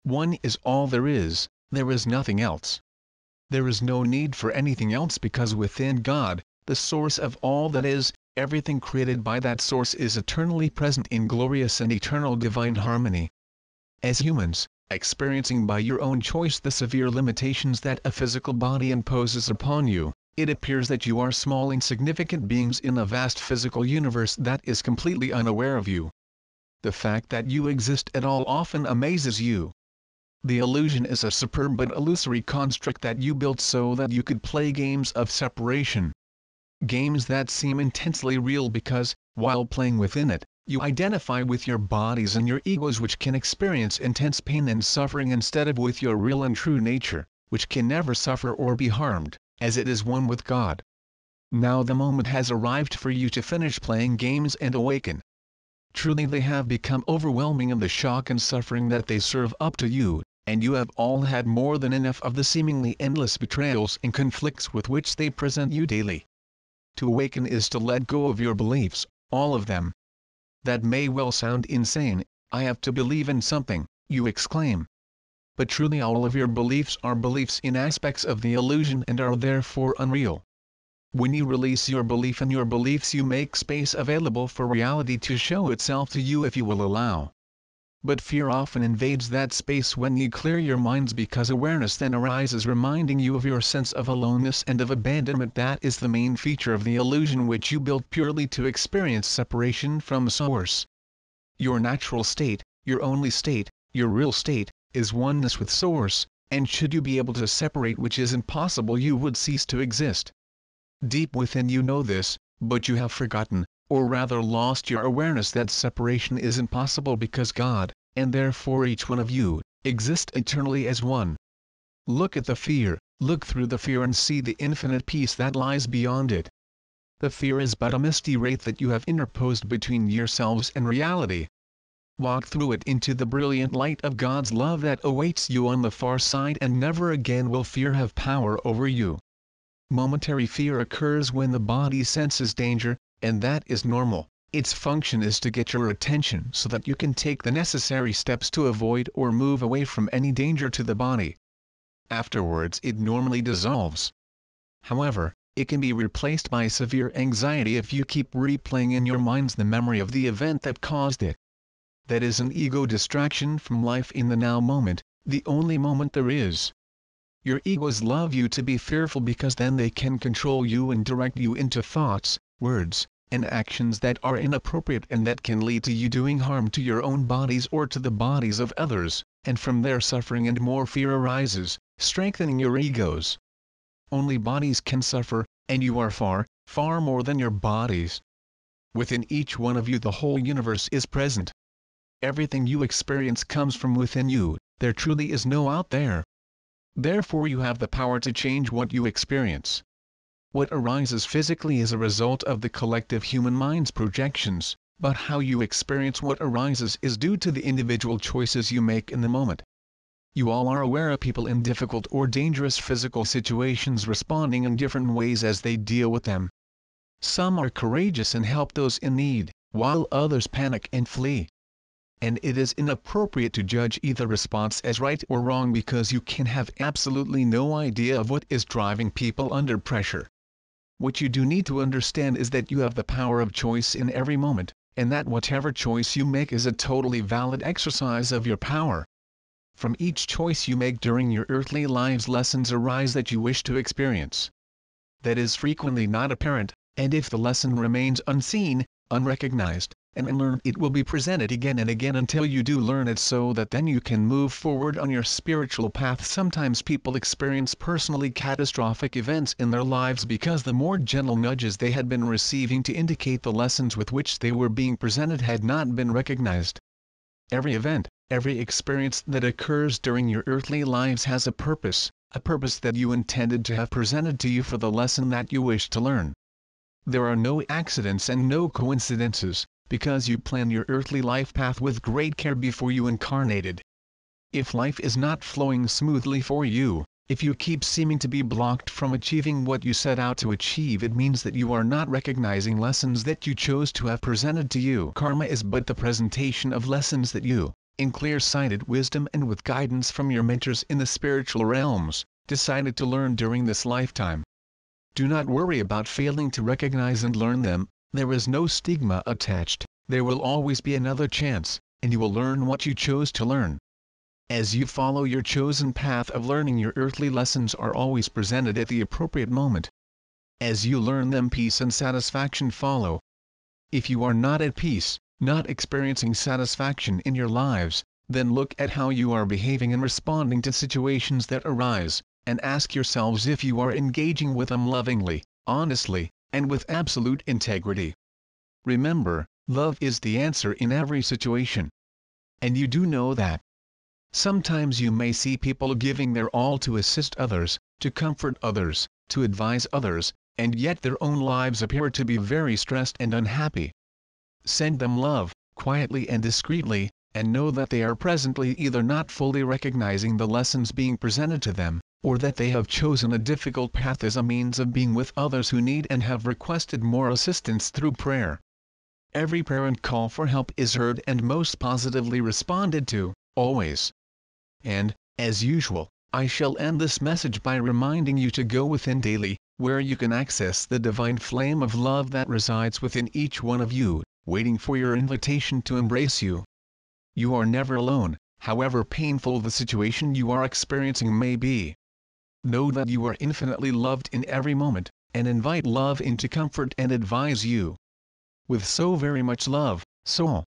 One is all there is nothing else. There is no need for anything else because within God, the source of all that is, everything created by that source is eternally present in glorious and eternal divine harmony. As humans, experiencing by your own choice the severe limitations that a physical body imposes upon you, it appears that you are small insignificant beings in a vast physical universe that is completely unaware of you. The fact that you exist at all often amazes you. The illusion is a superb but illusory construct that you built so that you could play games of separation. Games that seem intensely real because, while playing within it, you identify with your bodies and your egos which can experience intense pain and suffering instead of with your real and true nature, which can never suffer or be harmed, as it is one with God. Now the moment has arrived for you to finish playing games and awaken. Truly they have become overwhelming in the shock and suffering that they serve up to you, and you have all had more than enough of the seemingly endless betrayals and conflicts with which they present you daily. To awaken is to let go of your beliefs, all of them. That may well sound insane. I have to believe in something, you exclaim. But truly all of your beliefs are beliefs in aspects of the illusion and are therefore unreal. When you release your belief in your beliefs you make space available for reality to show itself to you if you will allow. But fear often invades that space when you clear your minds because awareness then arises reminding you of your sense of aloneness and of abandonment that is the main feature of the illusion which you built purely to experience separation from Source. Your natural state, your only state, your real state, is oneness with Source, and should you be able to separate which is impossible you would cease to exist. Deep within you know this, but you have forgotten, or rather lost your awareness that separation is impossible because God, and therefore each one of you, exist eternally as one. Look at the fear, look through the fear and see the infinite peace that lies beyond it. The fear is but a misty wraith that you have interposed between yourselves and reality. Walk through it into the brilliant light of God's love that awaits you on the far side and never again will fear have power over you. Momentary fear occurs when the body senses danger, and that is normal. Its function is to get your attention so that you can take the necessary steps to avoid or move away from any danger to the body. Afterwards it normally dissolves. However, it can be replaced by severe anxiety if you keep replaying in your minds the memory of the event that caused it. That is an ego distraction from life in the now moment, the only moment there is. Your egos love you to be fearful because then they can control you and direct you into thoughts, words, and actions that are inappropriate and that can lead to you doing harm to your own bodies or to the bodies of others, and from there suffering and more fear arises, strengthening your egos. Only bodies can suffer, and you are far, far more than your bodies. Within each one of you the whole universe is present. Everything you experience comes from within you, there truly is no out there. Therefore you have the power to change what you experience. What arises physically is a result of the collective human mind's projections, but how you experience what arises is due to the individual choices you make in the moment. You all are aware of people in difficult or dangerous physical situations responding in different ways as they deal with them. Some are courageous and help those in need, while others panic and flee. And it is inappropriate to judge either response as right or wrong because you can have absolutely no idea of what is driving people under pressure. What you do need to understand is that you have the power of choice in every moment, and that whatever choice you make is a totally valid exercise of your power. From each choice you make during your earthly lives lessons arise that you wish to experience. That is frequently not apparent, and if the lesson remains unseen, unrecognized, and unlearned it will be presented again and again until you do learn it so that then you can move forward on your spiritual path. Sometimes people experience personally catastrophic events in their lives because the more gentle nudges they had been receiving to indicate the lessons with which they were being presented had not been recognized. Every event, every experience that occurs during your earthly lives has a purpose that you intended to have presented to you for the lesson that you wish to learn. There are no accidents and no coincidences, because you planned your earthly life path with great care before you incarnated. If life is not flowing smoothly for you, if you keep seeming to be blocked from achieving what you set out to achieve, it means that you are not recognizing lessons that you chose to have presented to you. Karma is but the presentation of lessons that you, in clear-sighted wisdom and with guidance from your mentors in the spiritual realms, decided to learn during this lifetime. Do not worry about failing to recognize and learn them. There is no stigma attached. There will always be another chance, and you will learn what you chose to learn. As you follow your chosen path of learning, your earthly lessons are always presented at the appropriate moment. As you learn them, peace and satisfaction follow. If you are not at peace, not experiencing satisfaction in your lives, then look at how you are behaving and responding to situations that arise, and ask yourselves if you are engaging with them lovingly, honestly, and with absolute integrity. Remember, love is the answer in every situation. And you do know that. Sometimes you may see people giving their all to assist others, to comfort others, to advise others, and yet their own lives appear to be very stressed and unhappy. Send them love, quietly and discreetly, and know that they are presently either not fully recognizing the lessons being presented to them, or that they have chosen a difficult path as a means of being with others who need and have requested more assistance through prayer. Every prayer and call for help is heard and most positively responded to, always. And, as usual, I shall end this message by reminding you to go within daily, where you can access the divine flame of love that resides within each one of you, waiting for your invitation to embrace you. You are never alone, however painful the situation you are experiencing may be. Know that you are infinitely loved in every moment, and invite love in to comfort and advise you. With so very much love, Soul.